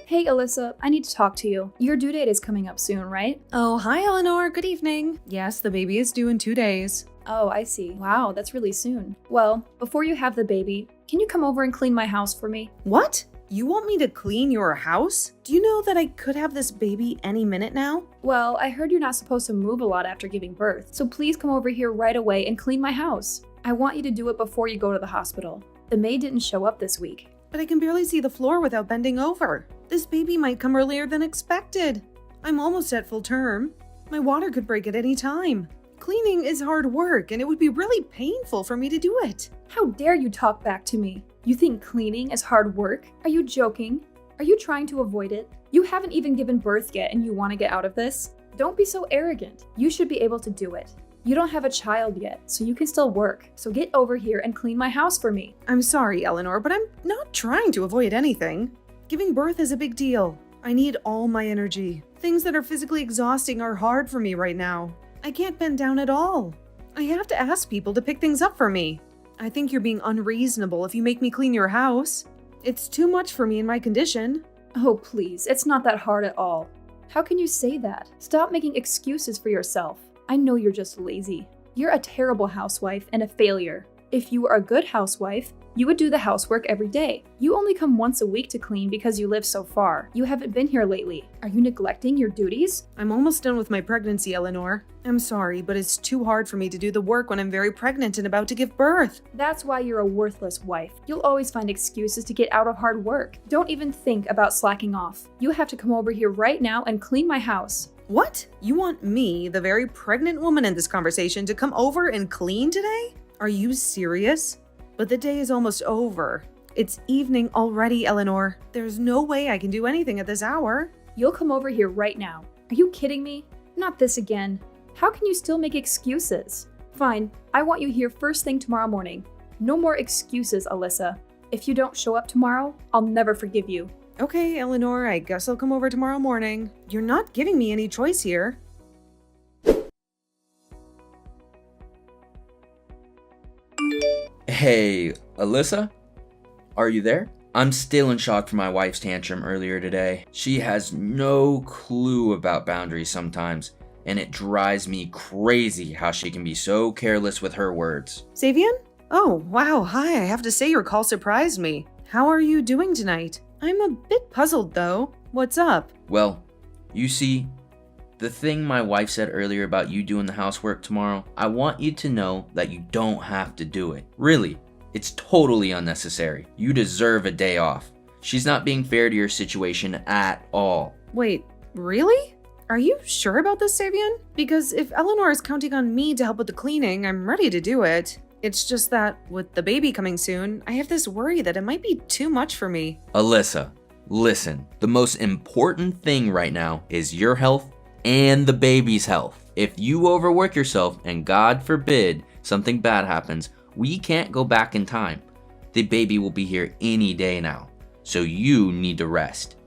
Hey Alyssa, I need to talk to you. Your due date is coming up soon, right? Oh, hi Eleanor, good evening. Yes, the baby is due in 2 days. Oh, I see. Wow, that's really soon. Well, before you have the baby, can you come over and clean my house for me? What? You want me to clean your house? Do you know that I could have this baby any minute now? Well, I heard you're not supposed to move a lot after giving birth, so please come over here right away and clean my house. I want you to do it before you go to the hospital. The maid didn't show up this week. But I can barely see the floor without bending over. This baby might come earlier than expected. I'm almost at full term. My water could break at any time. Cleaning is hard work, and it would be really painful for me to do it. How dare you talk back to me? You think cleaning is hard work? Are you joking? Are you trying to avoid it? You haven't even given birth yet and you want to get out of this? Don't be so arrogant. You should be able to do it. You don't have a child yet, so you can still work. So get over here and clean my house for me. I'm sorry, Eleanor, but I'm not trying to avoid anything. Giving birth is a big deal. I need all my energy. Things that are physically exhausting are hard for me right now. I can't bend down at all. I have to ask people to pick things up for me. I think you're being unreasonable if you make me clean your house. It's too much for me in my condition. Oh, please, it's not that hard at all. How can you say that? Stop making excuses for yourself. I know you're just lazy. You're a terrible housewife and a failure. If you were a good housewife, you would do the housework every day. You only come once a week to clean because you live so far. You haven't been here lately. Are you neglecting your duties? I'm almost done with my pregnancy, Eleanor. I'm sorry, but it's too hard for me to do the work when I'm very pregnant and about to give birth. That's why you're a worthless wife. You'll always find excuses to get out of hard work. Don't even think about slacking off. You have to come over here right now and clean my house. What? You want me, the very pregnant woman in this conversation, to come over and clean today? Are you serious? But the day is almost over. It's evening already, Eleanor. There's no way I can do anything at this hour. You'll come over here right now. Are you kidding me? Not this again. How can you still make excuses? Fine, I want you here first thing tomorrow morning. No more excuses, Alyssa. If you don't show up tomorrow, I'll never forgive you. Okay, Eleanor, I guess I'll come over tomorrow morning. You're not giving me any choice here. Hey, Alyssa? Are you there? I'm still in shock from my wife's tantrum earlier today. She has no clue about boundaries sometimes, and it drives me crazy how she can be so careless with her words. Savian? Oh, wow, hi, I have to say your call surprised me. How are you doing tonight? I'm a bit puzzled though. What's up? Well, you see, the thing my wife said earlier about you doing the housework tomorrow, I want you to know that you don't have to do it. Really, it's totally unnecessary. You deserve a day off. She's not being fair to your situation at all. Wait, really? Are you sure about this, Savian? Because if Eleanor is counting on me to help with the cleaning, I'm ready to do it. It's just that, with the baby coming soon, I have this worry that it might be too much for me. Alyssa, listen. The most important thing right now is your health and the baby's health. If you overwork yourself and God forbid something bad happens, we can't go back in time. The baby will be here any day now, so you need to rest.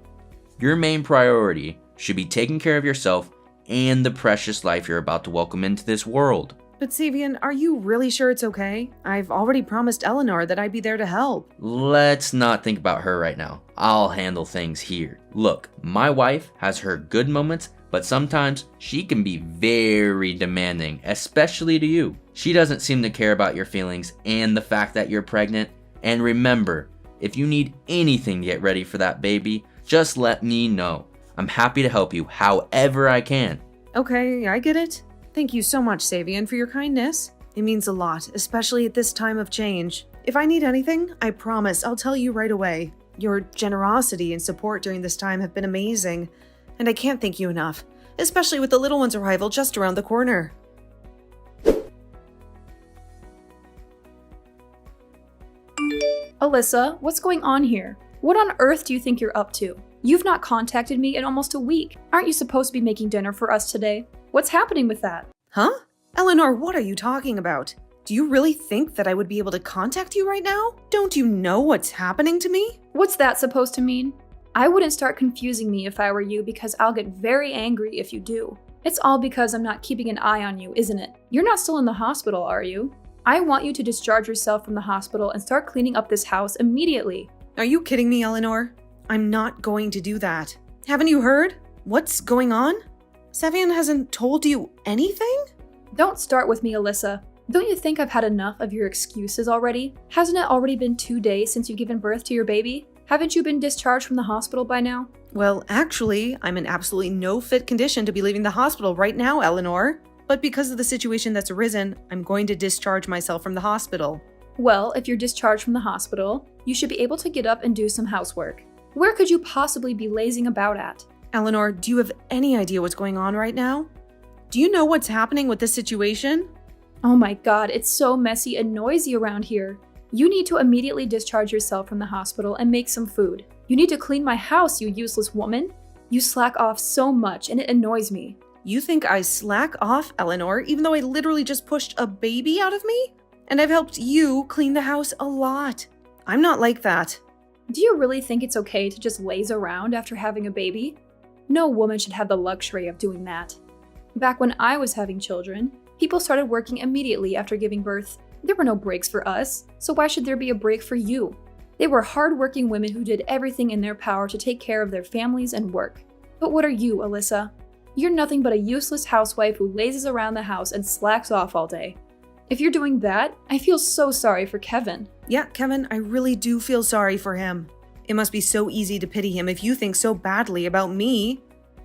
Your main priority should be taking care of yourself and the precious life you're about to welcome into this world. But Savian, are you really sure it's okay? I've already promised Eleanor that I'd be there to help. Let's not think about her right now. I'll handle things here. Look, my wife has her good moments, but sometimes she can be very demanding, especially to you. She doesn't seem to care about your feelings and the fact that you're pregnant. And remember, if you need anything to get ready for that baby, just let me know. I'm happy to help you however I can. Okay, I get it. Thank you so much, Savian, for your kindness. It means a lot, especially at this time of change. If I need anything, I promise I'll tell you right away. Your generosity and support during this time have been amazing, and I can't thank you enough, especially with the little one's arrival just around the corner. Alyssa, what's going on here? What on earth do you think you're up to? You've not contacted me in almost a week. Aren't you supposed to be making dinner for us today? What's happening with that? Huh? Eleanor, what are you talking about? Do you really think that I would be able to contact you right now? Don't you know what's happening to me? What's that supposed to mean? I wouldn't start confusing me if I were you because I'll get very angry if you do. It's all because I'm not keeping an eye on you, isn't it? You're not still in the hospital, are you? I want you to discharge yourself from the hospital and start cleaning up this house immediately. Are you kidding me, Eleanor? I'm not going to do that. Haven't you heard? What's going on? Savian hasn't told you anything? Don't start with me, Alyssa. Don't you think I've had enough of your excuses already? Hasn't it already been 2 days since you've given birth to your baby? Haven't you been discharged from the hospital by now? Well, actually, I'm in absolutely no fit condition to be leaving the hospital right now, Eleanor. But because of the situation that's arisen, I'm going to discharge myself from the hospital. Well, if you're discharged from the hospital, you should be able to get up and do some housework. Where could you possibly be lazing about at? Eleanor, do you have any idea what's going on right now? Do you know what's happening with this situation? Oh my god, it's so messy and noisy around here. You need to immediately discharge yourself from the hospital and make some food. You need to clean my house, you useless woman. You slack off so much and it annoys me. You think I slack off, Eleanor, even though I literally just pushed a baby out of me? And I've helped you clean the house a lot. I'm not like that. Do you really think it's okay to just laze around after having a baby? No woman should have the luxury of doing that. Back when I was having children, people started working immediately after giving birth. There were no breaks for us, so why should there be a break for you? They were hardworking women who did everything in their power to take care of their families and work. But what are you, Alyssa? You're nothing but a useless housewife who lazes around the house and slacks off all day. If you're doing that, I feel so sorry for Kevin. Yeah, Kevin, I really do feel sorry for him. It must be so easy to pity him if you think so badly about me.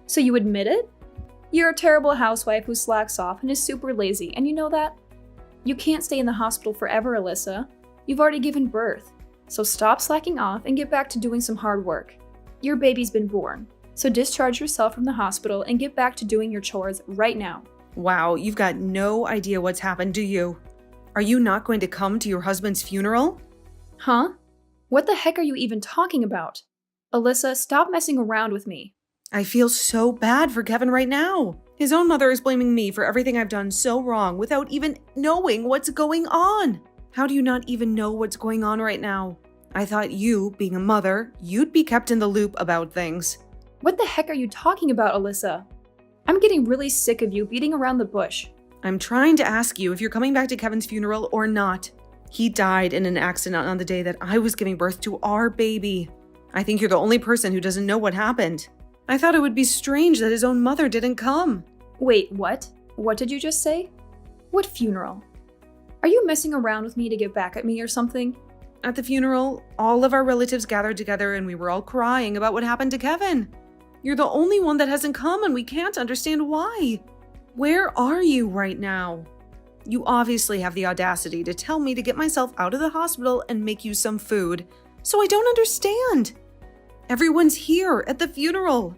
So you admit it? You're a terrible housewife who slacks off and is super lazy, and you know that? You can't stay in the hospital forever, Alyssa. You've already given birth. So stop slacking off and get back to doing some hard work. Your baby's been born. So discharge yourself from the hospital and get back to doing your chores right now. Wow, you've got no idea what's happened, do you? Are you not going to come to your husband's funeral? Huh? What the heck are you even talking about? Alyssa, stop messing around with me. I feel so bad for Kevin right now. His own mother is blaming me for everything I've done so wrong without even knowing what's going on. How do you not even know what's going on right now? I thought you, being a mother, you'd be kept in the loop about things. What the heck are you talking about, Alyssa? I'm getting really sick of you beating around the bush. I'm trying to ask you if you're coming back to Kevin's funeral or not. He died in an accident on the day that I was giving birth to our baby. I think you're the only person who doesn't know what happened. I thought it would be strange that his own mother didn't come. Wait, what? What did you just say? What funeral? Are you messing around with me to get back at me or something? At the funeral, all of our relatives gathered together and we were all crying about what happened to Kevin. You're the only one that hasn't come and we can't understand why. Where are you right now? You obviously have the audacity to tell me to get myself out of the hospital and make you some food. So I don't understand. Everyone's here at the funeral.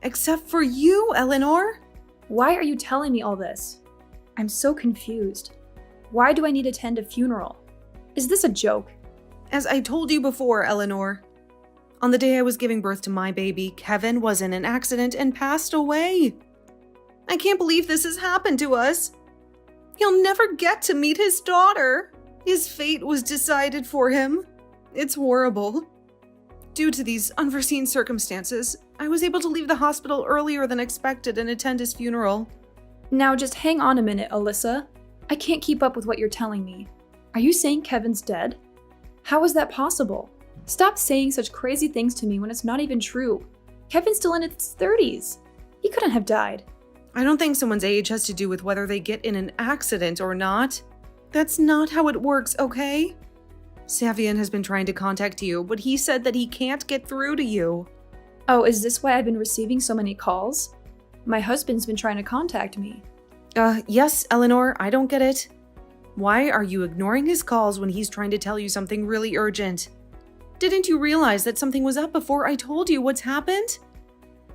Except for you, Eleanor. Why are you telling me all this? I'm so confused. Why do I need to attend a funeral? Is this a joke? As I told you before, Eleanor, on the day I was giving birth to my baby, Kevin was in an accident and passed away. I can't believe this has happened to us. He'll never get to meet his daughter. His fate was decided for him. It's horrible. Due to these unforeseen circumstances, I was able to leave the hospital earlier than expected and attend his funeral. Now just hang on a minute, Alyssa. I can't keep up with what you're telling me. Are you saying Kevin's dead? How is that possible? Stop saying such crazy things to me when it's not even true. Kevin's still in his 30s. He couldn't have died. I don't think someone's age has to do with whether they get in an accident or not. That's not how it works, okay? Savian has been trying to contact you, but he said that he can't get through to you. Oh, is this why I've been receiving so many calls? My husband's been trying to contact me. Yes, Eleanor, I don't get it. Why are you ignoring his calls when he's trying to tell you something really urgent? Didn't you realize that something was up before I told you what's happened?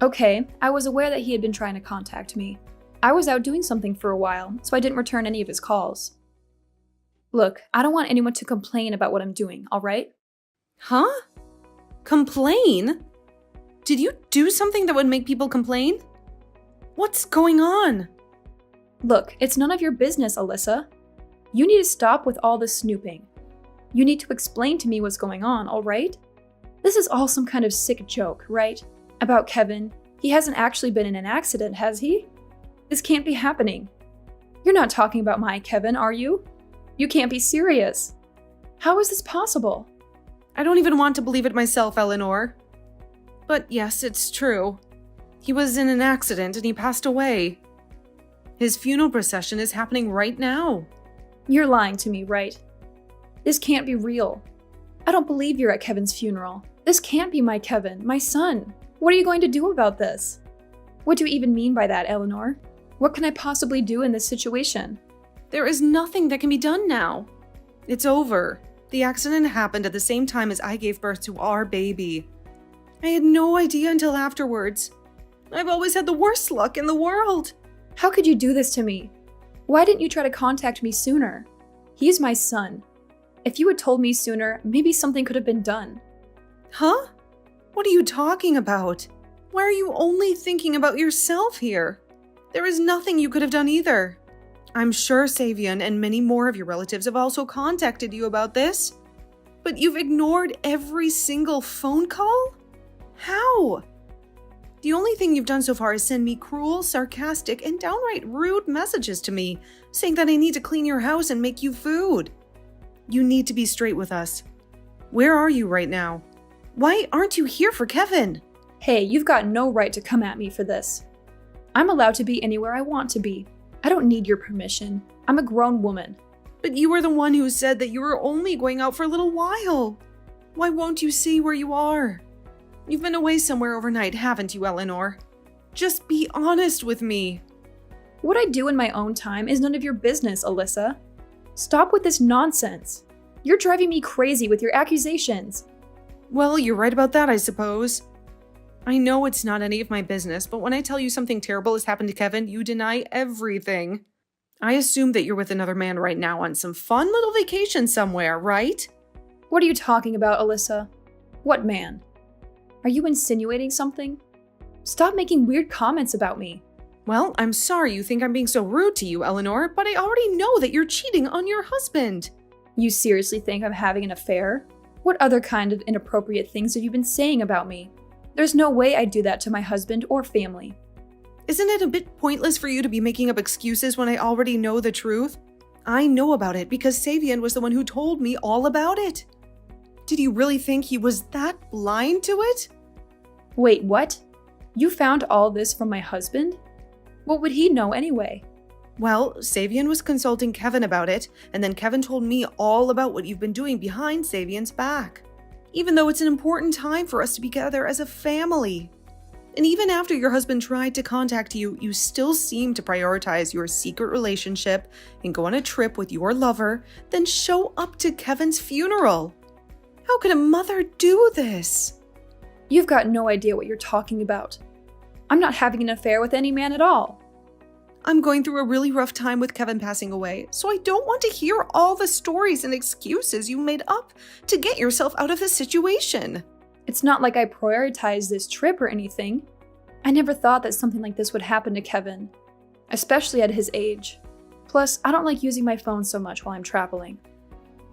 Okay, I was aware that he had been trying to contact me. I was out doing something for a while, so I didn't return any of his calls. Look, I don't want anyone to complain about what I'm doing, alright? Huh? Complain? Did you do something that would make people complain? What's going on? Look, it's none of your business, Alyssa. You need to stop with all this snooping. You need to explain to me what's going on, alright? This is all some kind of sick joke, right? About Kevin. He hasn't actually been in an accident, has he? This can't be happening. You're not talking about my Kevin, are you? You can't be serious. How is this possible? I don't even want to believe it myself, Eleanor. But yes, it's true. He was in an accident and he passed away. His funeral procession is happening right now. You're lying to me, right? This can't be real. I don't believe you're at Kevin's funeral. This can't be my Kevin, my son. What are you going to do about this? What do you even mean by that, Eleanor? What can I possibly do in this situation? There is nothing that can be done now. It's over. The accident happened at the same time as I gave birth to our baby. I had no idea until afterwards. I've always had the worst luck in the world. How could you do this to me? Why didn't you try to contact me sooner? He's my son. If you had told me sooner, maybe something could have been done. Huh? What are you talking about? Why are you only thinking about yourself here? There is nothing you could have done either. I'm sure Savion and many more of your relatives have also contacted you about this. But you've ignored every single phone call? How? The only thing you've done so far is send me cruel, sarcastic, and downright rude messages to me, saying that I need to clean your house and make you food. You need to be straight with us. Where are you right now? Why aren't you here for Kevin? Hey, you've got no right to come at me for this. I'm allowed to be anywhere I want to be. I don't need your permission. I'm a grown woman. But you were the one who said that you were only going out for a little while. Why won't you see where you are? You've been away somewhere overnight, haven't you, Eleanor? Just be honest with me. What I do in my own time is none of your business, Alyssa. Stop with this nonsense. You're driving me crazy with your accusations. Well, you're right about that, I suppose. I know it's not any of my business, but when I tell you something terrible has happened to Kevin, you deny everything. I assume that you're with another man right now on some fun little vacation somewhere, right? What are you talking about, Alyssa? What man? Are you insinuating something? Stop making weird comments about me. Well, I'm sorry you think I'm being so rude to you, Eleanor, but I already know that you're cheating on your husband. You seriously think I'm having an affair? What other kind of inappropriate things have you been saying about me? There's no way I'd do that to my husband or family. Isn't it a bit pointless for you to be making up excuses when I already know the truth? I know about it because Savion was the one who told me all about it. Did you really think he was that blind to it? Wait, what? You found all this from my husband? What would he know anyway? Well, Savion was consulting Kevin about it, and then Kevin told me all about what you've been doing behind Savion's back. Even though it's an important time for us to be together as a family. And even after your husband tried to contact you, you still seem to prioritize your secret relationship and go on a trip with your lover, then show up to Kevin's funeral. How could a mother do this? You've got no idea what you're talking about. I'm not having an affair with any man at all. I'm going through a really rough time with Kevin passing away, so I don't want to hear all the stories and excuses you made up to get yourself out of this situation. It's not like I prioritized this trip or anything. I never thought that something like this would happen to Kevin, especially at his age. Plus, I don't like using my phone so much while I'm traveling.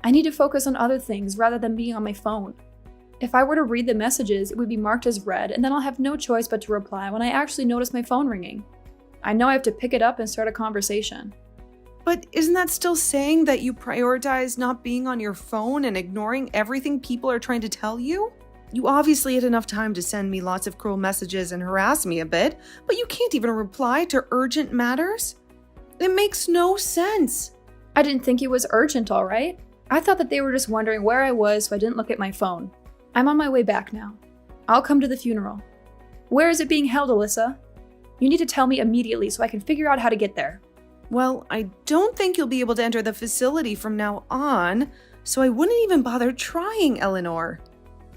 I need to focus on other things rather than being on my phone. If I were to read the messages, it would be marked as read, and then I'll have no choice but to reply when I actually notice my phone ringing. I know I have to pick it up and start a conversation. But isn't that still saying that you prioritize not being on your phone and ignoring everything people are trying to tell you? You obviously had enough time to send me lots of cruel messages and harass me a bit, but you can't even reply to urgent matters? It makes no sense. I didn't think it was urgent, all right? I thought that they were just wondering where I was, so I didn't look at my phone. I'm on my way back now. I'll come to the funeral. Where is it being held, Alyssa? You need to tell me immediately so I can figure out how to get there. Well, I don't think you'll be able to enter the facility from now on, so I wouldn't even bother trying, Eleanor.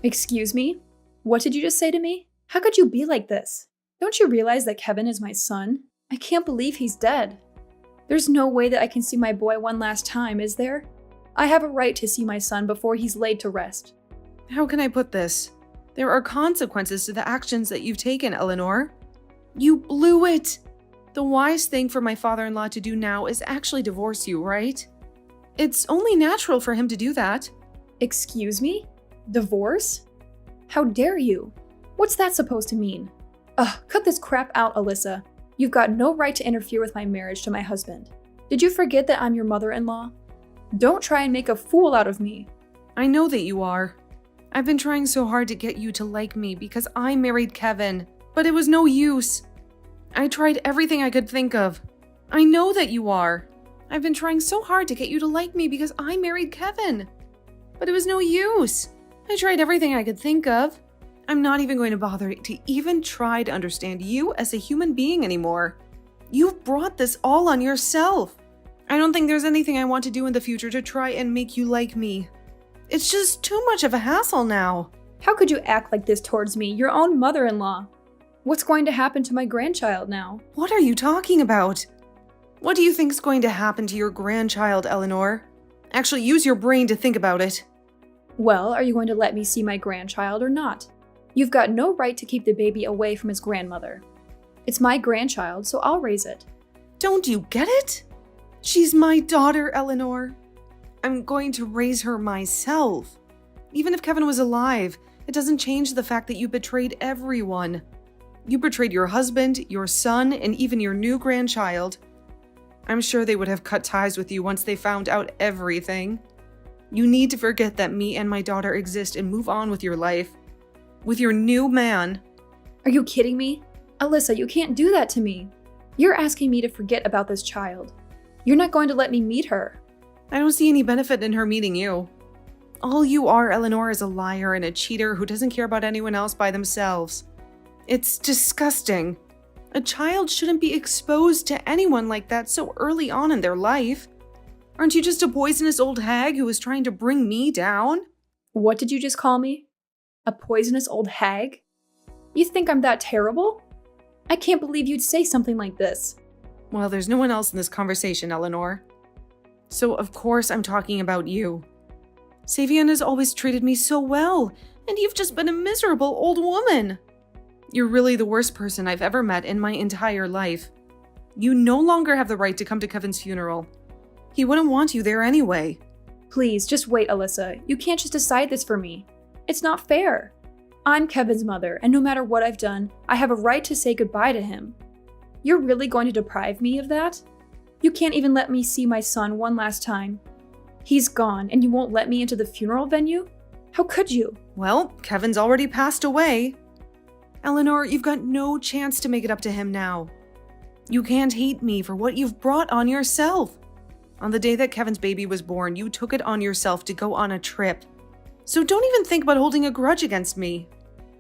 Excuse me? What did you just say to me? How could you be like this? Don't you realize that Kevin is my son? I can't believe he's dead. There's no way that I can see my boy one last time, is there? I have a right to see my son before he's laid to rest. How can I put this? There are consequences to the actions that you've taken, Eleanor. You blew it! The wise thing for my father-in-law to do now is actually divorce you, right? It's only natural for him to do that. Excuse me? Divorce? How dare you? What's that supposed to mean? Ugh, cut this crap out, Alyssa. You've got no right to interfere with my marriage to my husband. Did you forget that I'm your mother-in-law? Don't try and make a fool out of me. I know that you are. I've been trying so hard to get you to like me because I married Kevin, but it was no use. I tried everything I could think of. I know that you are. I've been trying so hard to get you to like me because I married Kevin, but it was no use. I tried everything I could think of. I'm not even going to bother to even try to understand you as a human being anymore. You've brought this all on yourself. I don't think there's anything I want to do in the future to try and make you like me. It's just too much of a hassle now. How could you act like this towards me, your own mother-in-law? What's going to happen to my grandchild now? What are you talking about? What do you think's going to happen to your grandchild, Eleanor? Actually, use your brain to think about it. Well, are you going to let me see my grandchild or not? You've got no right to keep the baby away from his grandmother. It's my grandchild, so I'll raise it. Don't you get it? She's my daughter, Eleanor. I'm going to raise her myself. Even if Kevin was alive, it doesn't change the fact that you betrayed everyone. You betrayed your husband, your son, and even your new grandchild. I'm sure they would have cut ties with you once they found out everything. You need to forget that me and my daughter exist and move on with your life. With your new man. Are you kidding me? Alyssa, you can't do that to me. You're asking me to forget about this child. You're not going to let me meet her. I don't see any benefit in her meeting you. All you are, Eleanor, is a liar and a cheater who doesn't care about anyone else by themselves. It's disgusting. A child shouldn't be exposed to anyone like that so early on in their life. Aren't you just a poisonous old hag who is trying to bring me down? What did you just call me? A poisonous old hag? You think I'm that terrible? I can't believe you'd say something like this. Well, there's no one else in this conversation, Eleanor. So of course I'm talking about you. Savian has always treated me so well, and you've just been a miserable old woman. You're really the worst person I've ever met in my entire life. You no longer have the right to come to Kevin's funeral. He wouldn't want you there anyway. Please, just wait, Alyssa. You can't just decide this for me. It's not fair. I'm Kevin's mother, and no matter what I've done, I have a right to say goodbye to him. You're really going to deprive me of that? You can't even let me see my son one last time. He's gone, and you won't let me into the funeral venue? How could you? Well, Kevin's already passed away. Eleanor, you've got no chance to make it up to him now. You can't hate me for what you've brought on yourself. On the day that Kevin's baby was born, you took it on yourself to go on a trip. So don't even think about holding a grudge against me.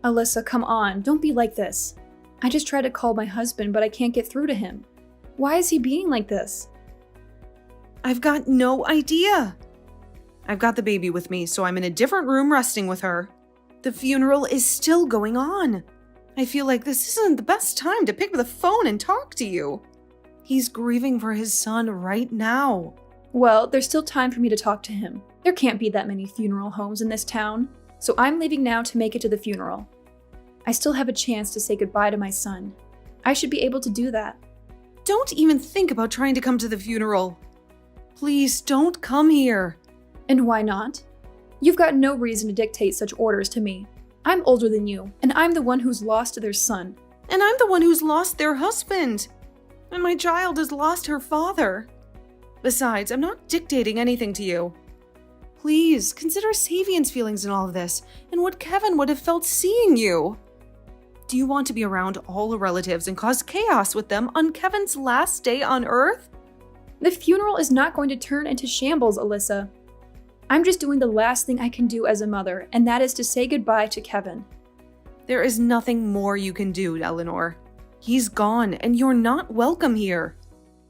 Alyssa, come on, don't be like this. I just tried to call my husband, but I can't get through to him. Why is he being like this? I've got no idea. I've got the baby with me, so I'm in a different room resting with her. The funeral is still going on. I feel like this isn't the best time to pick up the phone and talk to you. He's grieving for his son right now. Well, there's still time for me to talk to him. There can't be that many funeral homes in this town, so I'm leaving now to make it to the funeral. I still have a chance to say goodbye to my son. I should be able to do that. Don't even think about trying to come to the funeral. Please don't come here. And why not? You've got no reason to dictate such orders to me. I'm older than you, and I'm the one who's lost their son. And I'm the one who's lost their husband. And my child has lost her father. Besides, I'm not dictating anything to you. Please, consider Savian's feelings in all of this, and what Kevin would have felt seeing you. Do you want to be around all the relatives and cause chaos with them on Kevin's last day on Earth? The funeral is not going to turn into shambles, Alyssa. I'm just doing the last thing I can do as a mother, and that is to say goodbye to Kevin. There is nothing more you can do, Eleanor. He's gone, and you're not welcome here.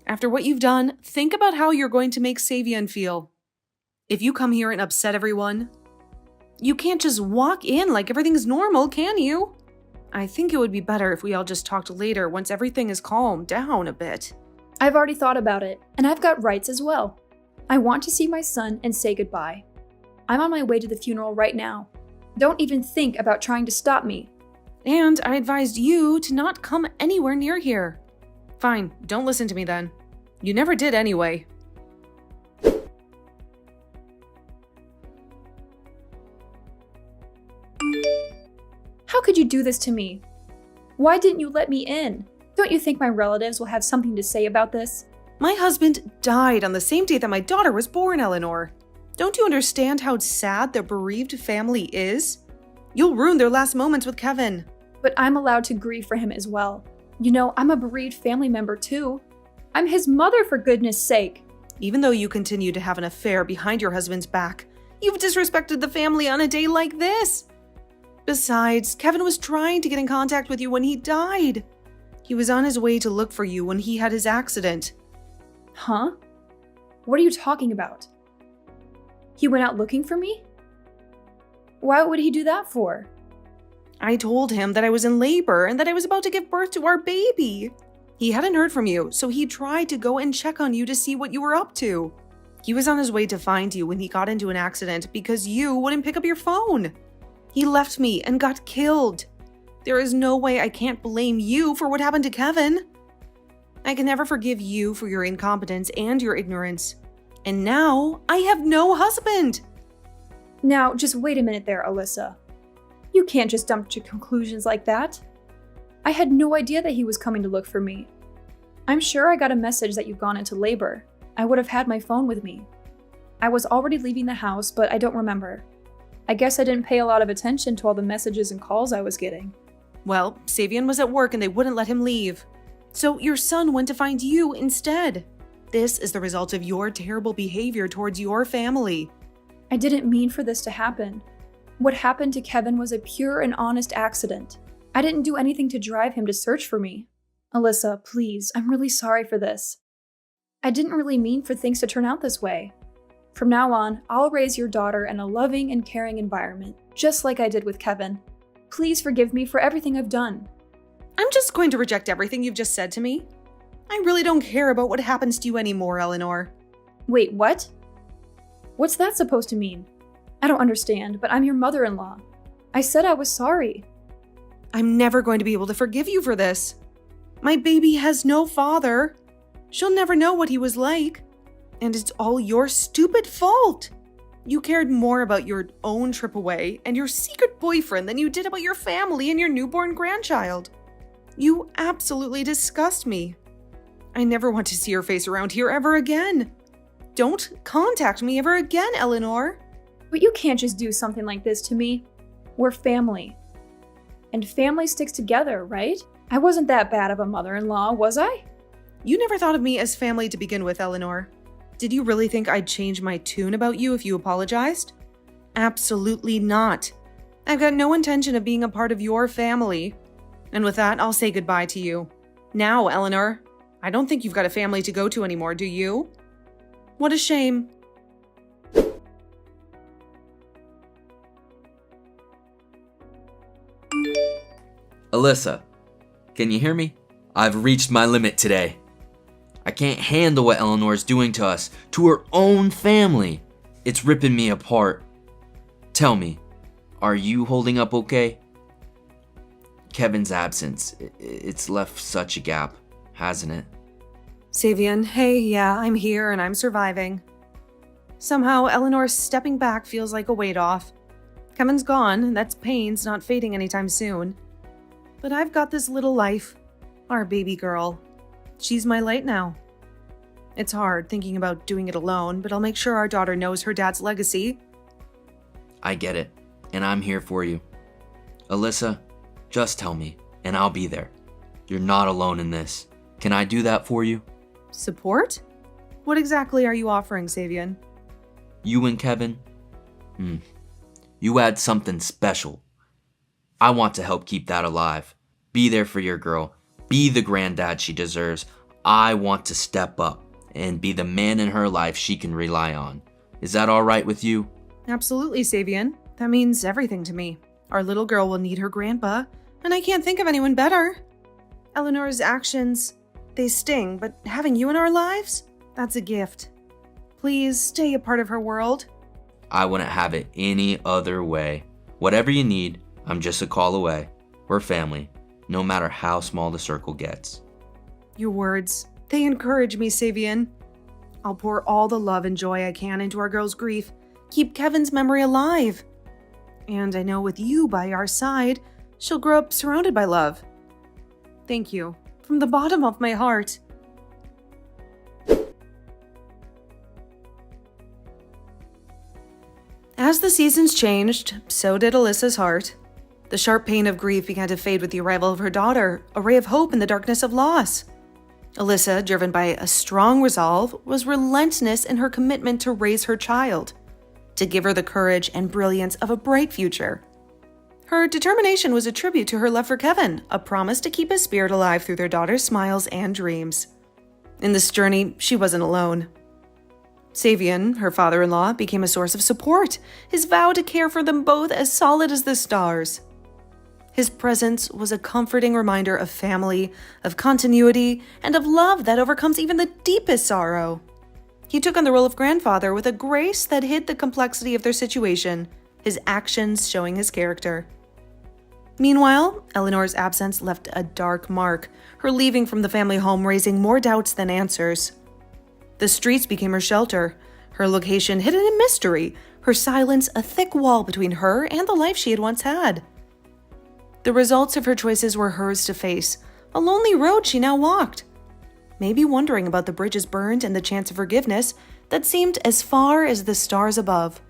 After what you've done, think about how you're going to make Savian feel. If you come here and upset everyone, you can't just walk in like everything's normal, can you? I think it would be better if we all just talked later once everything is calmed down a bit. I've already thought about it, and I've got rights as well. I want to see my son and say goodbye. I'm on my way to the funeral right now. Don't even think about trying to stop me. And I advised you to not come anywhere near here. Fine, don't listen to me then. You never did anyway. How could you do this to me? Why didn't you let me in? Don't you think my relatives will have something to say about this? My husband died on the same day that my daughter was born, Eleanor. Don't you understand how sad their bereaved family is? You'll ruin their last moments with Kevin. But I'm allowed to grieve for him as well. You know, I'm a bereaved family member too. I'm his mother, for goodness sake. Even though you continue to have an affair behind your husband's back, you've disrespected the family on a day like this. Besides, Kevin was trying to get in contact with you when he died. He was on his way to look for you when he had his accident. Huh? What are you talking about? He went out looking for me? Why would he do that for? I told him that I was in labor and that I was about to give birth to our baby. He hadn't heard from you, so he tried to go and check on you to see what you were up to. He was on his way to find you when he got into an accident because you wouldn't pick up your phone. He left me and got killed. There is no way I can't blame you for what happened to Kevin. I can never forgive you for your incompetence and your ignorance. And now I have no husband. Now, just wait a minute there, Alyssa. You can't just jump to conclusions like that. I had no idea that he was coming to look for me. I'm sure I got a message that you've gone into labor. I would have had my phone with me. I was already leaving the house, but I don't remember. I guess I didn't pay a lot of attention to all the messages and calls I was getting. Well, Savian was at work and they wouldn't let him leave. So your son went to find you instead. This is the result of your terrible behavior towards your family. I didn't mean for this to happen. What happened to Kevin was a pure and honest accident. I didn't do anything to drive him to search for me. Alyssa, please, I'm really sorry for this. I didn't really mean for things to turn out this way. From now on, I'll raise your daughter in a loving and caring environment, just like I did with Kevin. Please forgive me for everything I've done. I'm just going to reject everything you've just said to me. I really don't care about what happens to you anymore, Eleanor. Wait, what? What's that supposed to mean? I don't understand, but I'm your mother-in-law. I said I was sorry. I'm never going to be able to forgive you for this. My baby has no father. She'll never know what he was like. And it's all your stupid fault. You cared more about your own trip away and your secret boyfriend than you did about your family and your newborn grandchild. You absolutely disgust me. I never want to see your face around here ever again. Don't contact me ever again, Eleanor. But you can't just do something like this to me. We're family. And family sticks together, right? I wasn't that bad of a mother-in-law, was I? You never thought of me as family to begin with, Eleanor. Did you really think I'd change my tune about you if you apologized? Absolutely not. I've got no intention of being a part of your family. And with that, I'll say goodbye to you. Now, Eleanor, I don't think you've got a family to go to anymore, do you? What a shame. Alyssa, can you hear me? I've reached my limit today. I can't handle what Eleanor's doing to us, to her own family. It's ripping me apart. Tell me, are you holding up okay? Kevin's absence, it's left such a gap, hasn't it? Savian, hey, yeah, I'm here and I'm surviving. Somehow, Eleanor stepping back feels like a weight off. Kevin's gone, and that's pain's not fading anytime soon. But I've got this little life, our baby girl. She's my light now. It's hard thinking about doing it alone, but I'll make sure our daughter knows her dad's legacy. I get it, and I'm here for you. Alyssa, just tell me, and I'll be there. You're not alone in this. Can I do that for you? Support? What exactly are you offering, Savian? You and Kevin? You add something special. I want to help keep that alive. Be there for your girl. Be the granddad she deserves. I want to step up and be the man in her life she can rely on. Is that all right with you? Absolutely, Savian. That means everything to me. Our little girl will need her grandpa, and I can't think of anyone better. Eleanor's actions, they sting, but having you in our lives, that's a gift. Please stay a part of her world. I wouldn't have it any other way. Whatever you need, I'm just a call away. We're family, no matter how small the circle gets. Your words, they encourage me, Savian. I'll pour all the love and joy I can into our girl's grief, keep Kevin's memory alive. And I know with you by our side, she'll grow up surrounded by love. Thank you, from the bottom of my heart. As the seasons changed, so did Alyssa's heart. The sharp pain of grief began to fade with the arrival of her daughter, a ray of hope in the darkness of loss. Alyssa, driven by a strong resolve, was relentless in her commitment to raise her child, to give her the courage and brilliance of a bright future. Her determination was a tribute to her love for Kevin, a promise to keep his spirit alive through their daughter's smiles and dreams. In this journey, she wasn't alone. Savian, her father-in-law, became a source of support, his vow to care for them both as solid as the stars. His presence was a comforting reminder of family, of continuity, and of love that overcomes even the deepest sorrow. He took on the role of grandfather with a grace that hid the complexity of their situation, his actions showing his character. Meanwhile, Eleanor's absence left a dark mark, her leaving from the family home raising more doubts than answers. The streets became her shelter, her location hidden in mystery, her silence a thick wall between her and the life she had once had. The results of her choices were hers to face, a lonely road she now walked, maybe wondering about the bridges burned and the chance of forgiveness that seemed as far as the stars above.